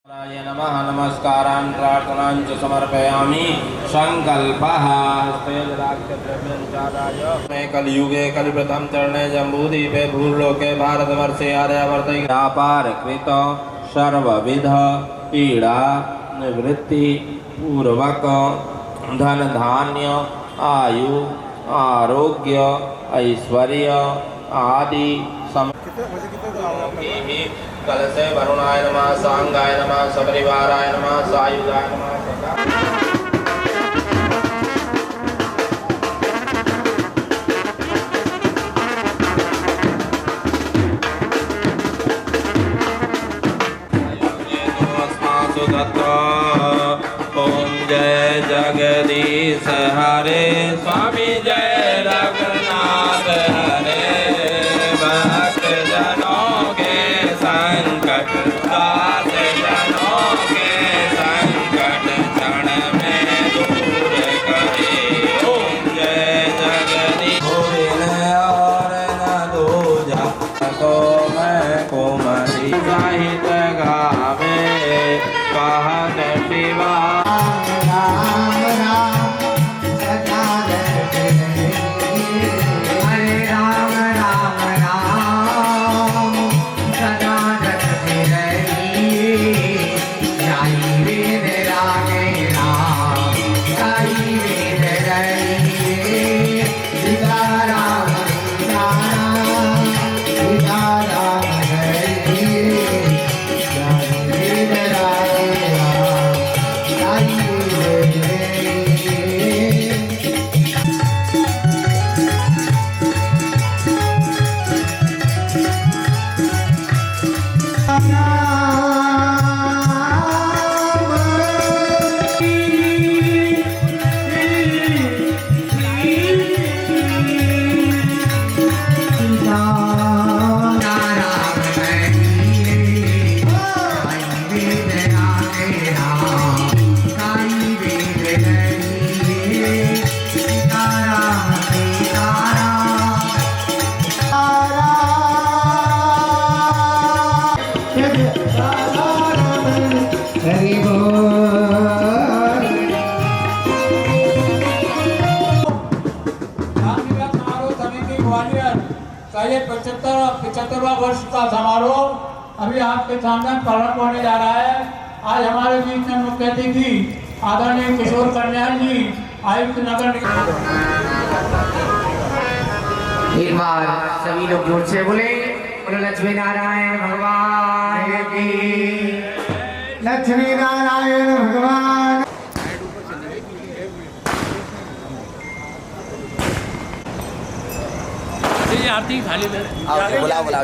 नमः नमस्कारान् प्रार्थनां च समर्पयामि। संकल्पः कलियुगे कलिप्रथम चरणे जम्बूद्वीपे भूलोके भारतवर्षे आर्यावर्ते व्यापारकृत सर्वविध पीड़ा निवृत्ति पूर्वक धन धान्य आयु आरोग्य ऐश्वर्य आदि कलशे वरुणाय नमः सांगाय नमः सपरिवाराय नमः सायुधाय नमः ओम जय जगदीश हरे स्वामी जय रघुनाथ हरे भक्त जनों के संकट दास जनों के संकट क्षण में दूर करे। ओम जय जगदीश और न दूजा तो मैं कोमरी साहित गावे कहत शिवा का ये 75वां वर्ष का समारोह अभी आपके सामने प्रारंभ होने जा रहा है। आज हमारे बीच में मुख्य अतिथि आदरणीय किशोर कल्याण जी आयुक्त नगर एक बार सभी लोग जोर से बोले लक्ष्मी नारायण भगवान की लक्ष्मी नारायण भगवान। आरती खाली बुलाओ बुलाओ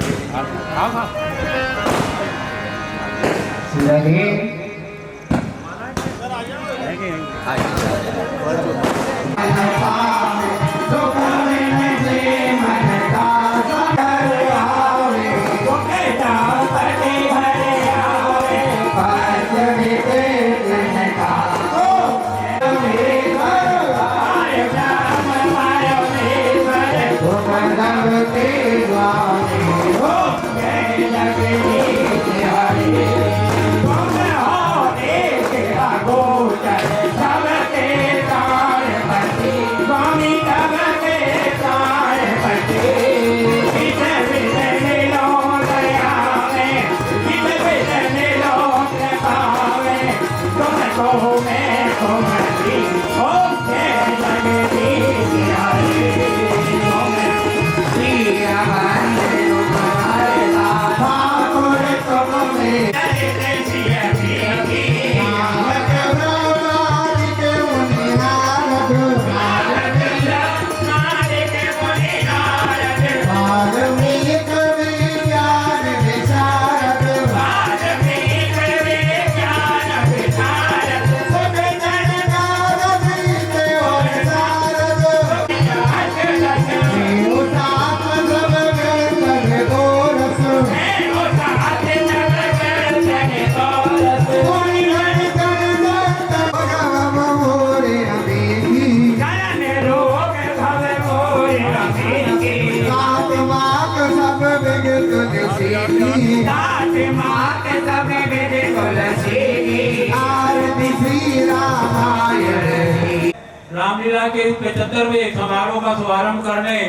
रामलीला के 75वें समारोह का शुभारंभ करने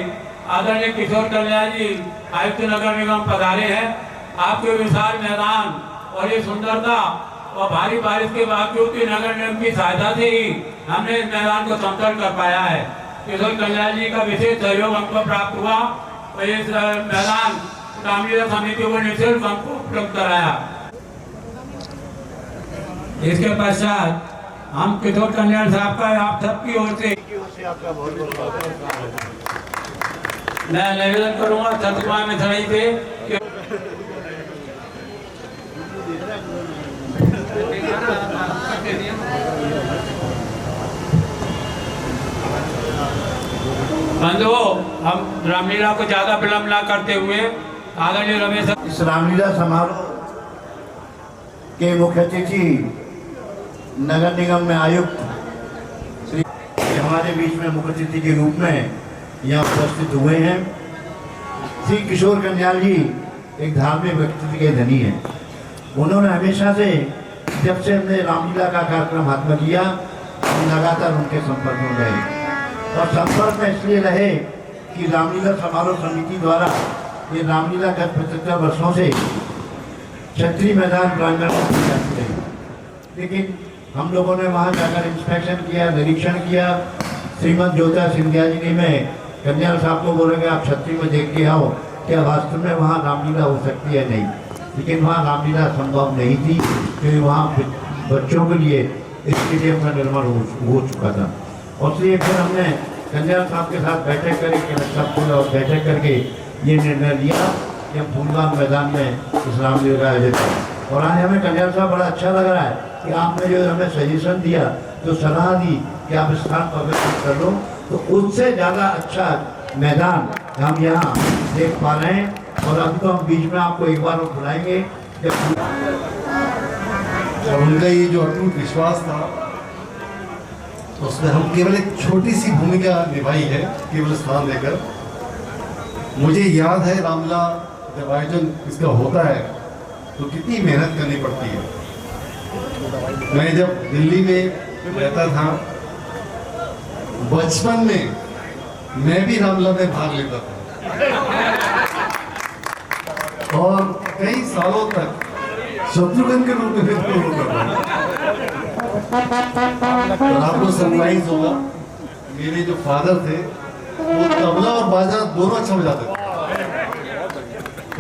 आदरणीय किशोर कल्याण जी आयुक्त नगर निगम पधारे हैं। आपके विशाल मैदान और ये सुंदरता और भारी बारिश के बावजूद भी नगर निगम की सहायता से ही हमने इस मैदान को समतल कर पाया है। किशोर कल्याण जी का विशेष सहयोग हमको प्राप्त हुआ और इस मैदान रामलीला समिति को निःशुल्क हमको उपलब्ध कराया। इसके पश्चात हम किशोर कल्याण साहब का आप सबकी ओर से मैं निवेदन करूंगा सतमा में चढ़ाई थे बंधुओं, हम रामलीला को ज्यादा विलंब न करते हुए आदरणीय रमेश इस रामलीला समारोह के मुख्य अतिथि नगर निगम में आयुक्त श्री हमारे बीच में मुख्य अतिथि के रूप में यहाँ उपस्थित हुए हैं। श्री किशोर कल्याण जी एक धार्मिक व्यक्तित्व के धनी हैं। उन्होंने हमेशा से जब से हमने रामलीला का कार्यक्रम हाथ में लिया हम लगातार उनके संपर्क में रहे और संपर्क में इसलिए रहे कि रामलीला समारोह समिति द्वारा ये रामलीला गत 75 वर्षों से क्षत्रिय मैदान प्रांगण में की जाती है। लेकिन हम लोगों ने वहाँ जाकर इंस्पेक्शन किया, निरीक्षण किया। श्रीमद ज्योतिरा सिंधिया जी ने मैं कल्याण साहब को बोलेंगे आप छत्ती में देख के आओ क्या वास्तव में वहाँ रामलीला हो सकती है, नहीं। लेकिन वहाँ रामलीला संभव नहीं थी क्योंकि वहाँ बच्चों के लिए स्टेडियम का निर्माण हो चुका था। और इसलिए फिर हमने कल्याण साहब के साथ बैठक करके और बैठक करके ये निर्णय लिया कि हम फूलबाग मैदान में इस रामलीला का आयोजन करें। और आज हमें कल्याण साहब बड़ा अच्छा लग रहा है कि आपने जो हमें सजेशन दिया, जो सलाह दी कि आप स्थान पर व्यवस्थित कर लो, तो उससे ज़्यादा अच्छा मैदान हम यहाँ देख पा रहे हैं। और अभी तो हम बीच में आपको एक बार बुलाएंगे और उनका ये जो अटूट विश्वास था उसमें हम केवल एक छोटी सी भूमिका निभाई है, केवल स्थान देकर। मुझे याद है रामलीला जब आयोजन इसका होता है तो कितनी मेहनत करनी पड़ती है। मैं जब दिल्ली में रहता था बचपन में मैं भी रामलीला में भाग लेता था और कई सालों तक शत्रुघ्न के रूप में होता था। और आपको सरप्राइज होगा, मेरे जो फादर थे वो तबला और बाजा दोनों अच्छा बजाते थे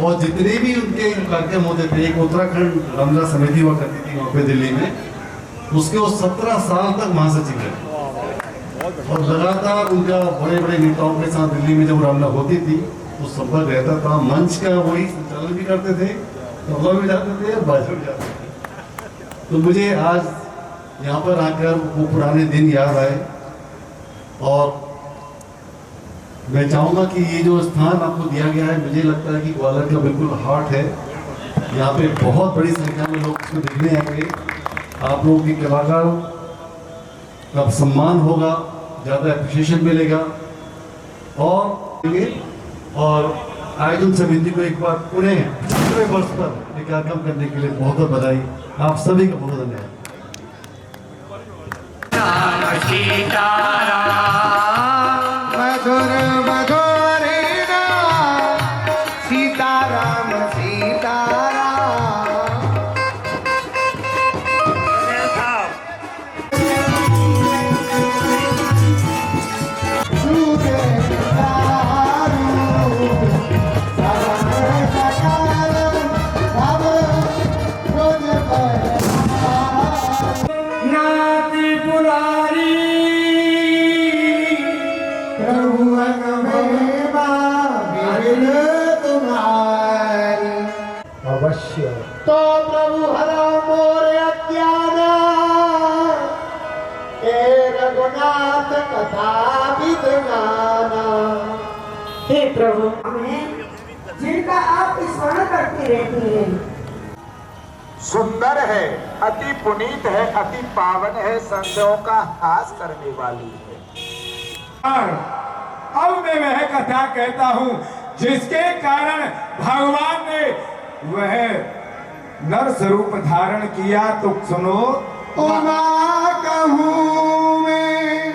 और जितने भी उनके कार्यक्रम होते थे, एक उत्तराखंड रामलीला समिति हुआ करती थी वहाँ पे दिल्ली में, उसके वो 17 साल तक महासचिव रहे और लगातार उनका बड़े बड़े नेताओं के साथ दिल्ली में जब रामलीला होती थी तो संपर्क रहता था। मंच का वही संचालन भी करते थे, तबला भी जाते थे और बाजा भी जाते थे। तो मुझे आज यहाँ पर आकर वो पुराने दिन याद आए और मैं चाहूँगा कि ये जो स्थान आपको दिया गया है, मुझे लगता है कि ग्वालियर का बिल्कुल हार्ट है। यहाँ पे बहुत बड़ी संख्या में लोग इसको देखने आएंगे। आप लोगों की कलाकार का सम्मान होगा, ज़्यादा एप्रिशिएशन मिलेगा और आयोजन समिति को एक बार पुनः 75वें वर्ष पर ये कार्यक्रम करने के लिए बहुत बहुत बधाई। आप सभी का बहुत धन्यवाद। मधुर मधुर सीताराम सीताराम। तो प्रभु हरा मोर अज्ञान हे रघुनाथ कथा विद गाना। हे प्रभु, हमें जिनका आप स्मरण करते रहते हैं। सुंदर है, अति पुनीत है, अति पावन है, संतों का हास करने वाली है। अब मैं वह कथा कहता हूँ जिसके कारण भगवान ने वह नर स्वरूप धारण किया। तो सुनो। उमा कहूँ मैं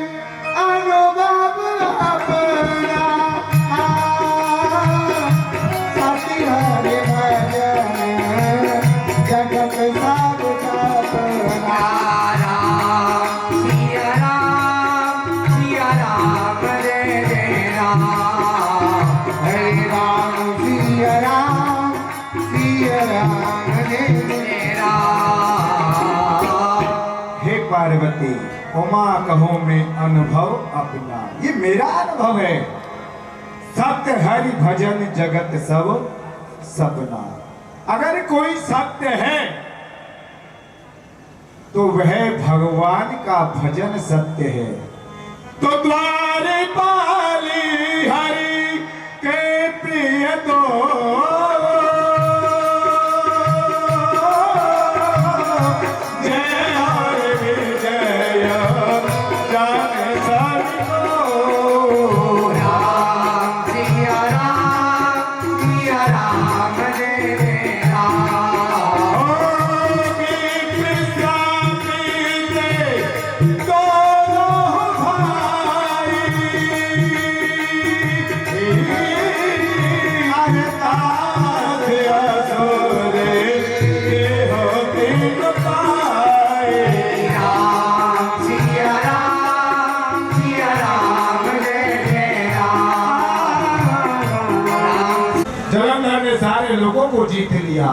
पार्वती उमा कहो मैं अनुभव अपना। ये मेरा अनुभव है। सत्य हरि भजन जगत सब सपना। अगर कोई सत्य है तो वह भगवान का भजन सत्य है। तो द्वारे पाली हरि के प्रिय दो जय हरि विजय जाने सबको। राम सिया राम जय जय राम। जलंधर ने सारे लोगों को जीत लिया।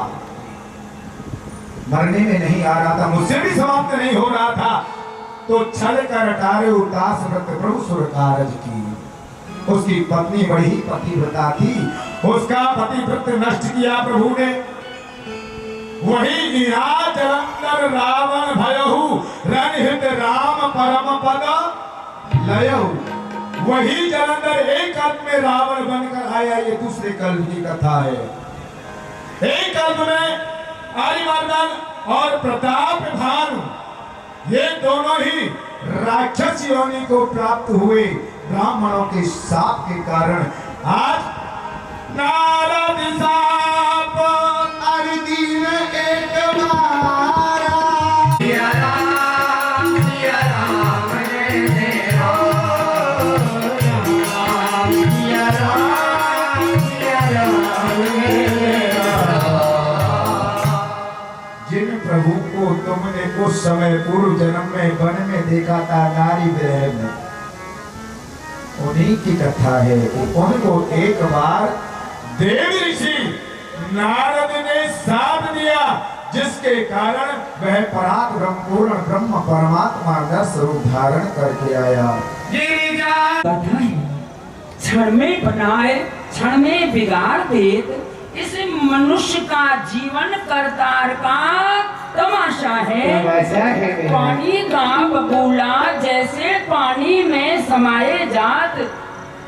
मरने में नहीं आ रहा था, मुझसे भी समाप्त नहीं हो रहा था। तो छल कर अटारे उदास व्रत प्रभु सुर कारज की। उसकी पत्नी बड़ी पतिव्रता थी, उसका पतिव्रत नष्ट किया प्रभु ने। वही गिरा जलंधर रावण भयहु रणहित राम परम पद लयहु। वही जलंधर एक कल्प में रावण बनकर आया। ये दूसरे कल्प की कथा है। एक कल्प में आर्यवर्धन और प्रताप भानु ये दोनों ही राक्षस योनि को प्राप्त हुए। ब्राह्मणों के शाप के कारण आज नारद शाप अर्जुन एक मारा। सिया राम जय जय राम। सिया राम जय जय राम। जिन प्रभु को तुमने उस समय पूर्व जन्म में वन में देखा था नारी ग्रह में, उन्हीं की कथा है। उनको एक बार देव ऋषि नारद ने साथ दिया, जिसके कारण वह पराक्रम पूर्ण ब्रह्म परमात्मा का स्वरूप धारण करके आया। क्षण में बनाए क्षण में बिगाड़ देत। इस मनुष्य का जीवन करतार का तमाशा है। पानी का बबूला जैसे पानी में समाये जात।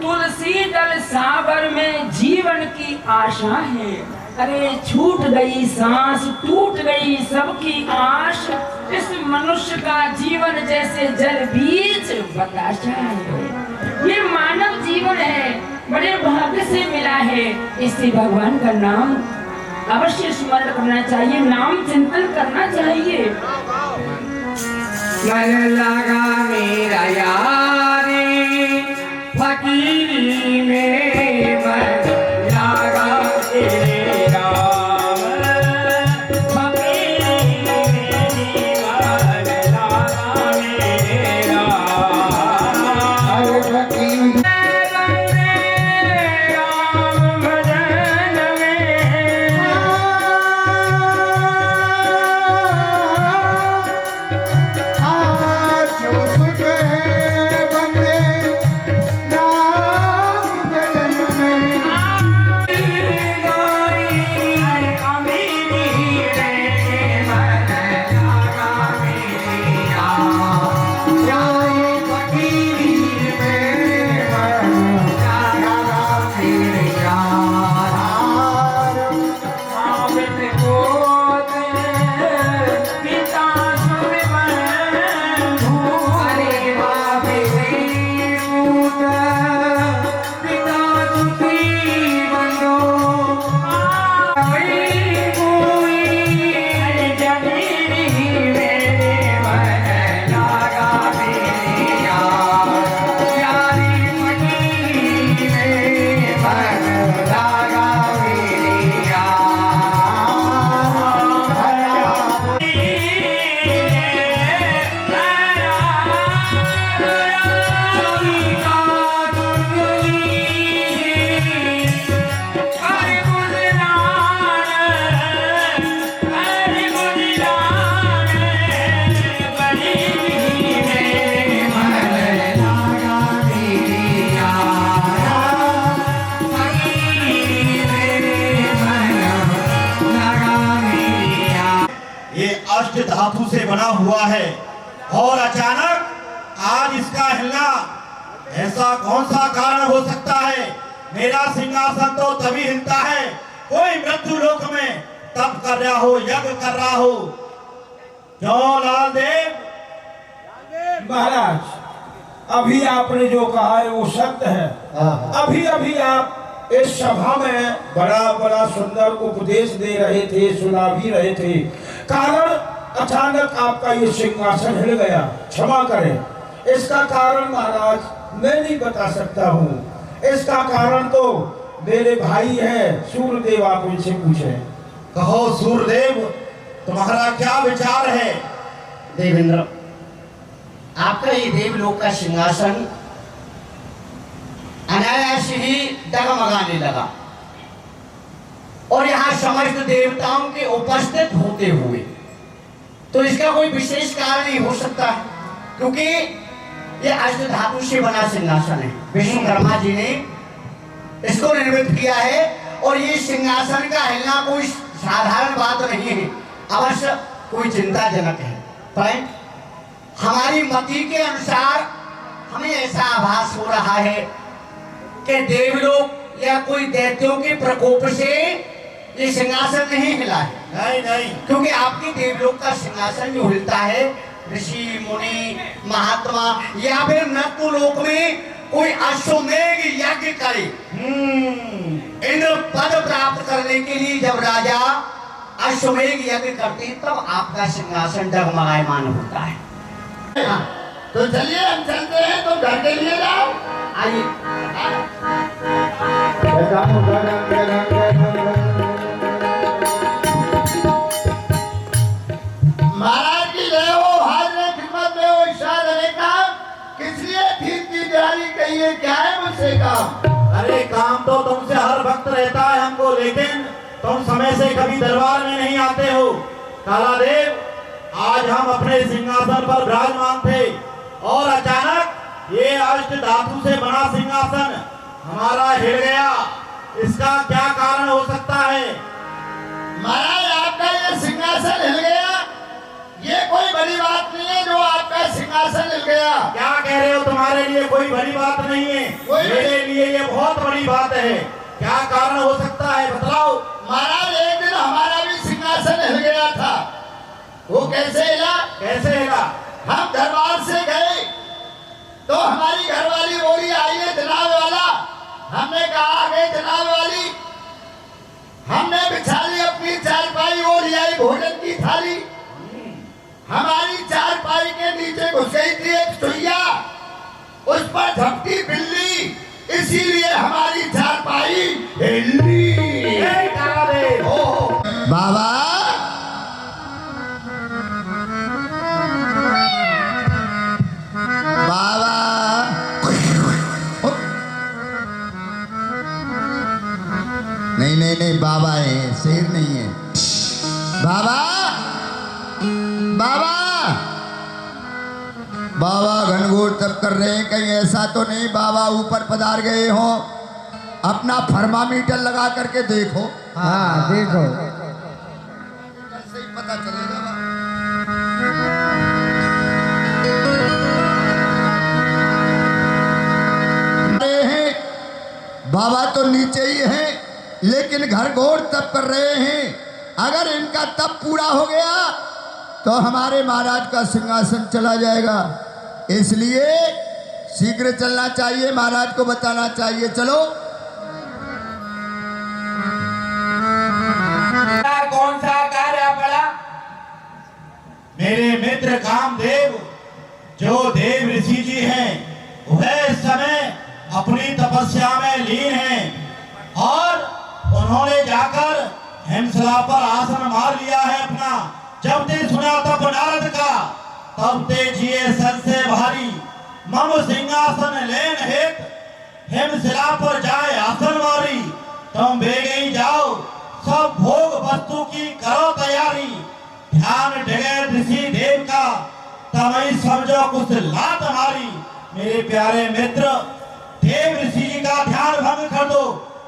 तुलसी दल सागर में जीवन की आशा है। अरे छूट गई सांस, टूट गई सबकी आश। इस मनुष्य का जीवन जैसे जल बीच बताशा है। ये मानव जीवन है, बड़े भाग्य से मिला है। इससे भगवान का नाम अवश्य स्मरण करना चाहिए, नाम चिंतन करना चाहिए। मन लगा मेरा यारे फकीरी में मन लगा तेरा। फकीरी में मन लगा मेरा। फकीरी हुआ है और अचानक आज इसका हिलना, ऐसा कौन सा कारण हो सकता है? मेरा सिंहासन तो तभी हिलता है कोई मृत्यु लोक में तप कर रहा हो, यज्ञ कर रहा हो। क्यों लाल देव? महाराज, अभी आपने जो कहा है वो सत्य है। अभी अभी आप इस सभा में बड़ा बड़ा सुंदर उपदेश दे रहे थे, सुना भी रहे थे। कारण अचानक आपका ये सिंहासन हिल गया। क्षमा करें, इसका कारण महाराज मैं नहीं बता सकता हूँ। इसका कारण तो मेरे भाई है सूर्यदेव, आप उनसे पूछें। कहो सूर्यदेव, तुम्हारा क्या विचार है? देवेंद्र, आपका ये देवलोक का सिंहासन अनायास ही डगमगाने लगा और यहाँ समस्त देवताओं के उपस्थित होते हुए, तो इसका कोई विशेष कारण नहीं हो सकता है, क्योंकि ये अष्ट धातु से बना सिंहासन है। विश्वकर्मा जी ने इसको निर्मित किया है और ये सिंहासन का हिलना कोई साधारण बात नहीं है, अवश्य कोई चिंताजनक है। पर हमारी मति के अनुसार हमें ऐसा आभास हो रहा है कि देवलोक या कोई दैत्यों के प्रकोप से ये सिंहासन नहीं हिला है। नहीं नहीं, क्योंकि आपके देवलोक का सिंहासन जो हिलता है, ऋषि मुनि महात्मा या फिर मृत्यु लोक में कोई अश्वमेघ यज्ञ करे, इंद्र पद प्राप्त करने के लिए जब राजा अश्वमेघ यज्ञ करते तब आपका सिंहासन डगमगायमान होता है। तो चलिए हम चलते हैं, तो घर के लिए जाओ। आइए। महाराज की जय हो, हाजिर खिदमत में हो। इरशाद ने कहा किस लिए ठीक की तैयारी कहिए, क्या है मुझसे काम? अरे काम तो तुमसे हर वक्त रहता है हमको, लेकिन तुम समय से कभी दरबार में नहीं आते हो। काला देव, आज हम अपने सिंहासन पर विराजमान थे और अचानक ये अष्ट धातु से बना सिंहासन हमारा हिल गया। इसका क्या कारण हो सकता है? महाराज, आपका ये सिंहासन हिल गया, ये कोई बड़ी बात नहीं है जो आपका सिंहासन हिल गया। क्या कह रहे हो? तुम्हारे लिए कोई बड़ी बात नहीं है, मेरे लिए ये बहुत बड़ी बात है। क्या कारण हो सकता है, बतलाओ। महाराज, एक दिन हमारा भी सिंहासन हिल गया था। वो कैसे हिला? कैसे हिला? हम दरबार से गए तो हमारी घरवाली बोली आइए जनाब वाला। हमने कहा आगे जनाब वाली। हमने बिछा ली अपनी चारपाई, वो ले आई भोजन की थाली। हमारी चारपाई के नीचे घुस गई थी एक सुइया, उस पर झपटी बिल्ली, इसीलिए हमारी चारपाई हिली। बाबा, बाबा, नहीं नहीं नहीं, बाबा है, शेर नहीं है। बाबा, बाबा, बाबा घनघोर तप कर रहे हैं, कहीं ऐसा तो नहीं बाबा ऊपर पधार गए हो? अपना थर्मामीटर लगा करके देखो। हाँ देखो, ऐसे ही पता चलेगा। बाबा तो नीचे ही हैं, लेकिन घर घोर तप कर रहे हैं। अगर इनका तप पूरा हो गया तो हमारे महाराज का सिंहासन चला जाएगा, इसलिए शीघ्र चलना चाहिए, महाराज को बताना चाहिए। चलो। कौन सा कार्य पड़ा? मेरे मित्र कामदेव, जो देव ऋषि जी हैं, वह इस समय अपनी तपस्या में लीन हैं और उन्होंने जाकर हिमशिला पर आसन मार लिया है अपना। जब ते सुना तब नारद का, तब ते जिए सन से भारी। मम सिंहासन लेन हेत हिमशिला पर जाए आसन मारी। तुम बेगई जाओ, सब भोग वस्तु की करो तैयारी। ध्यान डगे ऋषि देव का, तमई समझो कुछ लात मारी। मेरे प्यारे मित्र, देव ऋषि जी का ध्यान भंग कर दो,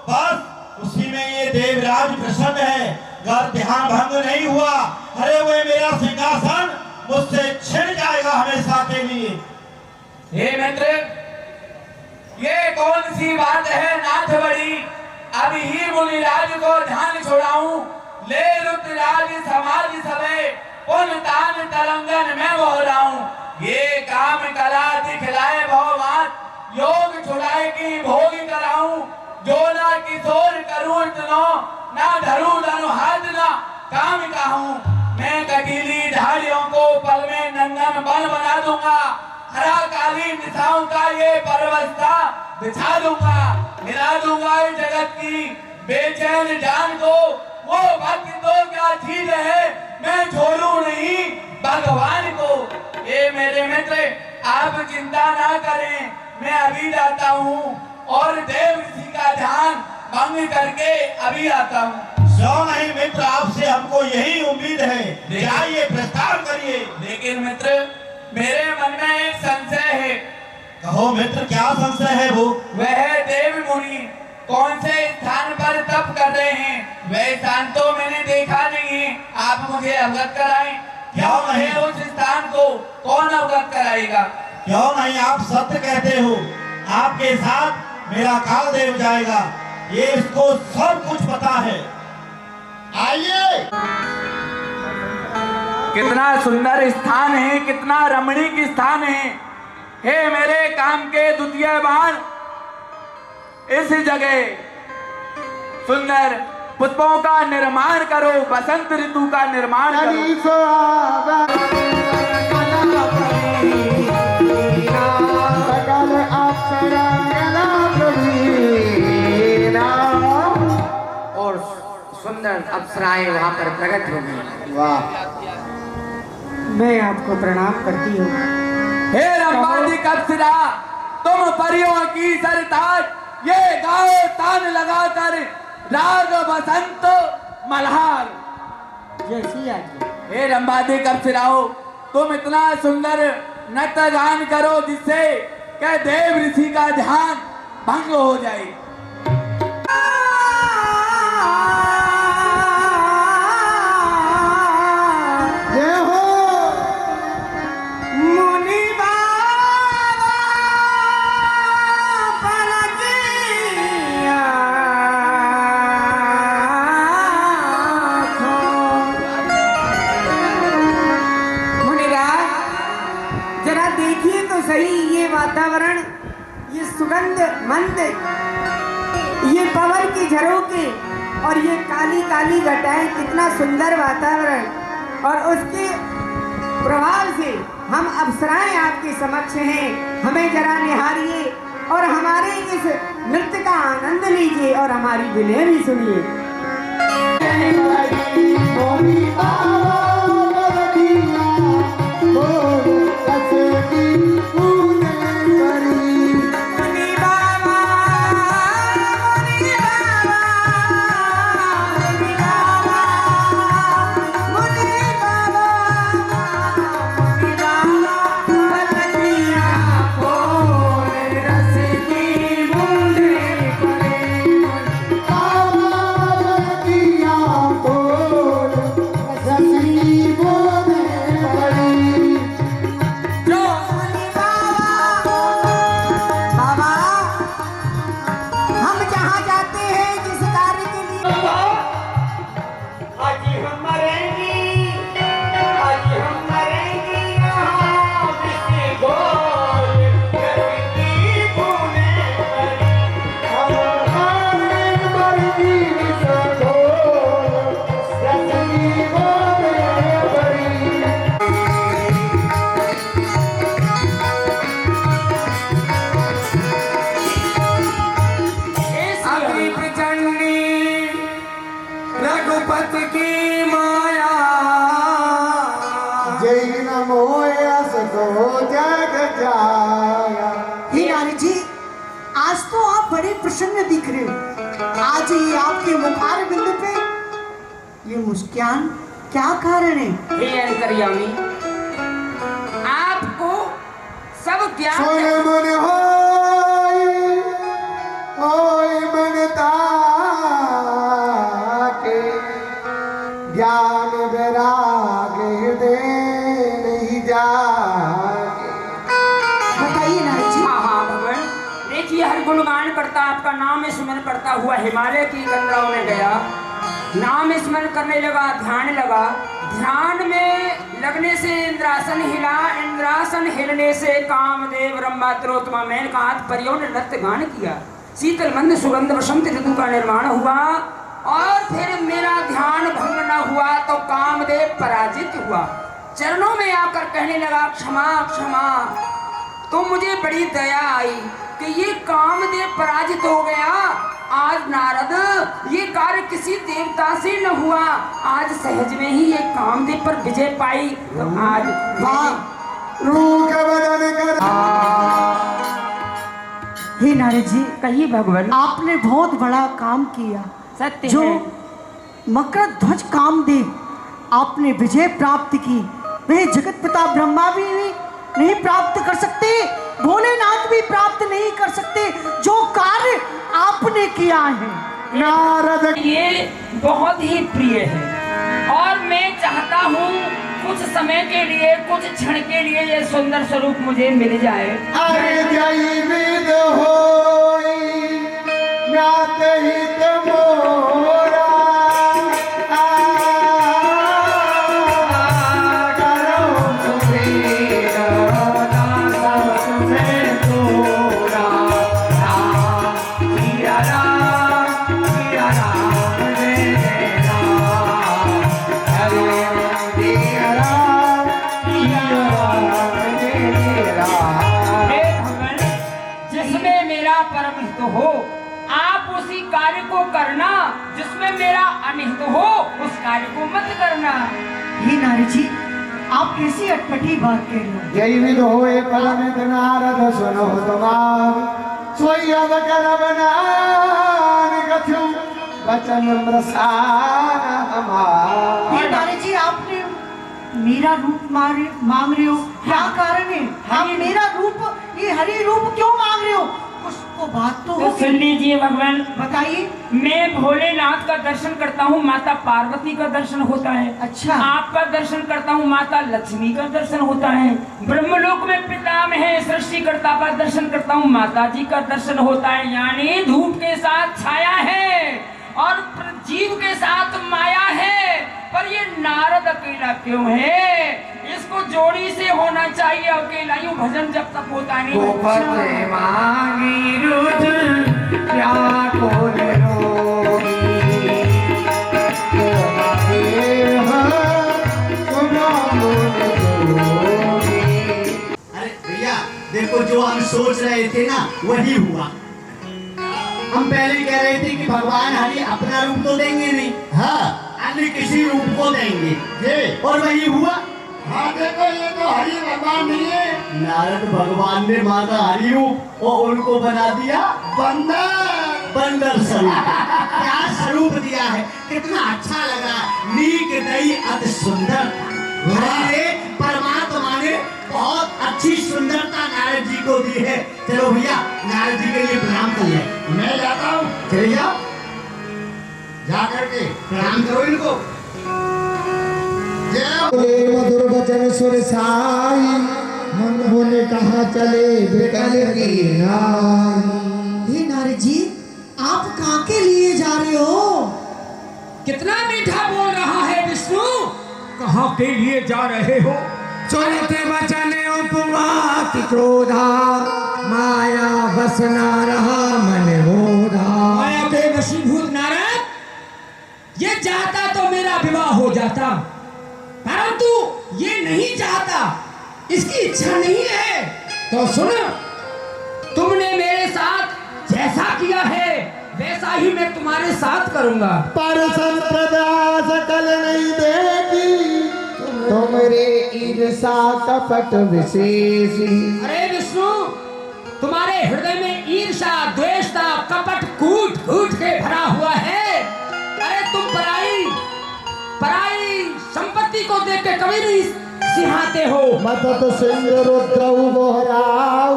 बस उसी में ये देवराज प्रसन्न है। अगर ध्यान भंग नहीं हुआ, अरे वो मेरा सिंहासन मुझसे छिड़ जाएगा हमेशा के लिए। हे मित्र, ये कौन सी बात है नाथ बड़ी, अभी ही मुनिराज को ध्यान छोड़ाऊं, ले रुद्रराज समाज सभे पुन तान तरंगन में बोलाऊं। ये काम कला दिखलाए भगवान, योग छुड़ाए की भोग कराऊं। जो ना किशोर करूं इतनो, ना धरूं धनु हाथ ना काम कहूं। मैं कटीली झाड़ियों को पल में नंगन बन बना दूंगा, हरा काली निशाओं का ये परवस्ता बिछा दूंगा। मिला दूंगा इस जगत की बेचैन जान को, वो भक्त तो क्या चीज है मैं छोड़ू नहीं भगवान को। ये मेरे मित्र आप चिंता ना करें, मैं अभी जाता हूँ और देव ऋषि का ध्यान भंग करके अभी आता हूँ। जो नहीं मित्र, आपसे हमको यही उम्मीद है, जाइए प्रस्ताव करिए। लेकिन मित्र मेरे मन में एक संशय है। कहो मित्र, क्या संशय है वो? वह देव मुनि कौन से स्थान पर तप कर रहे हैं, वह स्थान तो मैंने देखा नहीं है, आप मुझे अवगत कराएं। क्यों नहीं? उस स्थान को कौन अवगत कराएगा? क्यों नहीं, आप सत्य कहते हो। आपके साथ मेरा काल देव जाएगा, ये इसको सब कुछ पता है। आइए। कितना सुंदर स्थान है, कितना रमणीक स्थान है। हे मेरे काम के द्वितीय बाण, इस जगह सुंदर पुष्पों का निर्माण करो, बसंत ऋतु का निर्माण करो। और सुंदर अप्सराएं वहां पर प्रकट हो गई। वाह, मैं आपको प्रणाम करती हूँ। हे रंबादिक अप्सरा, तुम परियों की सरताज, ये गाओ तान लगाकर राग बसंत मल्हार। जैसी आज हे रंबादिक अप्सराओं, तुम इतना सुंदर नृत्य गान करो जिससे क्या देव ऋषि का ध्यान भंग हो जाए। वातावरण, ये सुगंध मंद, ये पवन की झरोके और ये काली काली घटाएं, कितना सुंदर वातावरण। और उसके प्रभाव से हम अप्सराएं आपके समक्ष हैं। हमें जरा निहारिए और हमारे इस नृत्य का आनंद लीजिए और हमारी विनय भी सुनिए। प्रसन्न दिख रहे हो। आज ये आपके मुखार बिंदु पे ये मुस्कान क्या कारण है? हे अंतर्यामी, आपको सब ज्ञान ज्ञान वैराग दे गुणगान करता, आपका नाम स्मरण करता हुआ हिमालय की गंगाओं में गया, नाम स्मरण करने लगा, ध्यान लगा। ध्यान में लगने से इंद्रासन हिला, इंद्रासन हिलने से कामदेव ब्रह्मा तिलोत्तमा मेनकात परियों ने नृत्य गान किया। शीतल मंद सुगंध वसंत ऋतु का निर्माण हुआ और फिर मेरा ध्यान भंग न हुआ तो कामदेव पराजित हुआ। चरणों में आकर कहने लगा, क्षमा क्षमा। तो मुझे बड़ी दया आई कि ये कामदेव पराजित हो गया। आज नारद ये कार्य किसी देवता से न हुआ, आज सहज में ही ये कामदेव पर विजय पाई। तो आज हे नारद जी, कहिए भगवान। आपने बहुत बड़ा काम किया। सत्य जो है। मकर ध्वज कामदेव आपने विजय प्राप्त की, वह जगत पिता ब्रह्मा भी नहीं प्राप्त कर सकते, भोलेनाथ भी प्राप्त नहीं कर सकते। जो कार्य आपने किया है नारद, ये बहुत ही प्रिय है और मैं चाहता हूँ कुछ समय के लिए, कुछ क्षण के लिए ये सुंदर स्वरूप मुझे मिल जाए। अरे जय विद होई ज्ञात हित मोरा, करना जिसमें मेरा अनिहित हो, उस कार्य को मत करना। हे नारद जी, आप कैसी अटपटी बात कह रहे हो? जय विद होए परमित नारद सुनो तुमार, सोई अब करब नाम कथु वचन प्रसाद हमार। हे नारद जी, आपने मेरा रूप मांग रहे हो, क्या कारण है? आप मेरा रूप, ये हरि रूप क्यों मांग रहे हो? उसको बात तो सुन लीजिए भगवान, बताइए। मैं भोलेनाथ का दर्शन करता हूँ, माता पार्वती का दर्शन होता है। अच्छा। आपका दर्शन करता हूँ, माता लक्ष्मी का दर्शन होता है। ब्रह्मलोक में पितामह है सृष्टिकर्ता का दर्शन करता हूँ, माता जी का दर्शन होता है। यानी धूप के साथ छाया है और जीव के साथ माया है, पर ये नारद अकेला क्यों है? इसको जोड़ी से होना चाहिए, अकेला यूं भजन जब तक होता नहीं। मांगी रुद्र क्या कोल रोगी, अरे भैया देखो, जो हम सोच रहे थे ना वही हुआ। हम पहले कह रहे थे कि भगवान हरि अपना रूप तो देंगे नहीं, हाँ अन्य किसी रूप को देंगे, ये और वही हुआ। हाँ देखो, ये तो हरि भगवान नहीं है, नारद भगवान ने मांगा हरि रूप और उनको बना दिया बंदर। बंदर स्वरूप। क्या स्वरूप दिया है, कितना अच्छा लगा, नीक नई अति सुंदर। अरे परमात्मा ने बहुत अच्छी सुंदरता नारद जी को दी है। चलो भैया नारद जी के लिए प्रणाम कर ले। मैं जाता हूँ, चले जाओ, जा करके प्रणाम करो इनको। मधुर वचन सुर साई, मन होने कहा चले बेकल की नाई। हे नारद जी, आप कहाँ के लिए जा रहे हो? कितना मीठा बोल रहा है विष्णु। कहाँ के लिए जा रहे हो? सुनते वचन उपमा की क्रोधा, माया बस ना रहा मन मोधा। माया के वशीभूत नारद, ये चाहता तो मेरा विवाह हो जाता, परंतु ये नहीं चाहता, इसकी इच्छा नहीं है। तो सुन, तुमने मेरे साथ जैसा किया है वैसा ही मैं तुम्हारे साथ करूंगा। पर संप्रदा सकल नहीं देगी, तुमरे ईर्षा कपट विशेषी। अरे विष्णु, तुम्हारे हृदय में ईर्षा द्वेषता कपट कूट कूट के भरा हुआ है। अरे तुम पराई संपत्ति को देख के कभी नहीं सिहाते हो। मदत सिंह रुद्र गोहराऊ,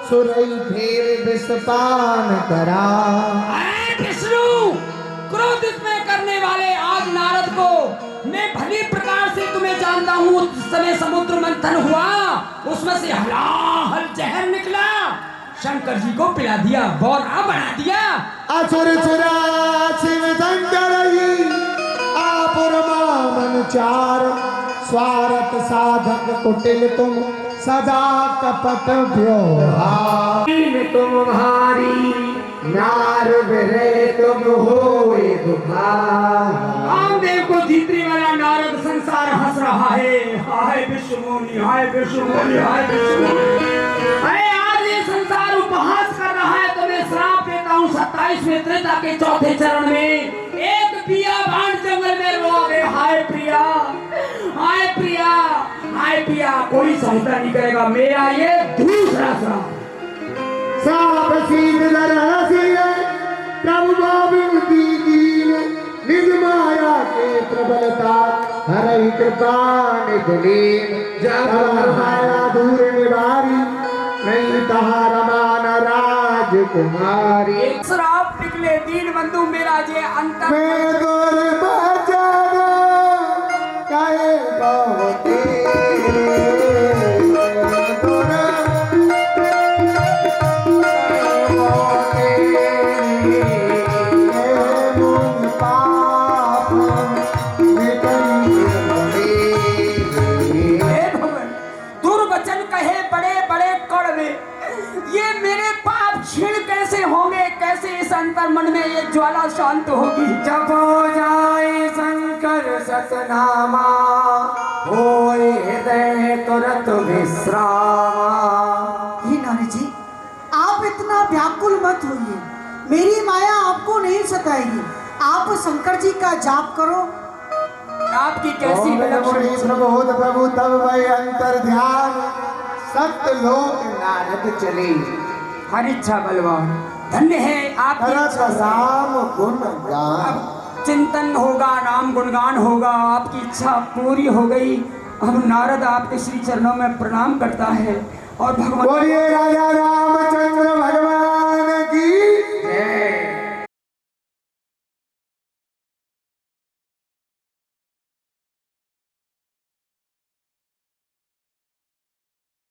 सुरई फेर विषपान करा। अरे विष्णु, क्रोधित में करने वाले आज नारद को मैं भली प्रकार से तुम्हें जानता हूँ। उस समय समुद्र मंथन हुआ, उसमें से हलाहल जहर निकला, शंकर जी को पिला दिया, बौरा बना दिया। असुर सुरा शिव शंकर ही आप चार स्वार्थ साधक कुटिल तुम सदा कपट व्यवहार तुम भारी नार बिरे तुम होए दुखार। कामदेव को जीतने वाला नारद संसार हंस रहा है। हाय विश्वमोनि, हाय विश्वमोनि, हाय विश्वमोनि। अरे आज ये संसार उपहास कर रहा है, तो मैं श्राप देता हूँ 27वें त्रेता के चौथे चरण में एक पिया बाण जंगल में रोवे, हाय प्रिया, हाय प्रिया, हाय प्रिया। कोई सहायता नहीं करेगा, मेरा ये दूसरा श्राप। साप सीध नरहसी प्रभु गोविंद दीन निज माया के प्रबलता हरहि कृपा निधलीन जब माया दूर निवारी नहीं तहा रमान राजकुमारी। श्राप निकले दीन बंधु मेरा जे अंत मैं दूर बचाना काहे बहुते अंतर मन में ये ज्वाला शांत होगी। जब हो जाए शंकर सतनामा होए हृदय तुरंत विश्रामा। हे नारद जी, आप इतना व्याकुल मत होइए, मेरी माया आपको नहीं सताएगी। आप शंकर जी का जाप करो। आपकी कैसी बहुत प्रभु तब वही अंतर ध्यान सत्य लोक नारद चले। हर इच्छा बलवान धन्य है आपकी राम गुणगान। चिंतन होगा, नाम गुणगान होगा, आपकी इच्छा पूरी हो गई। अब नारद आपके श्री चरणों में प्रणाम करता है और भगवान बोलिए राजा रामचंद्र भगवान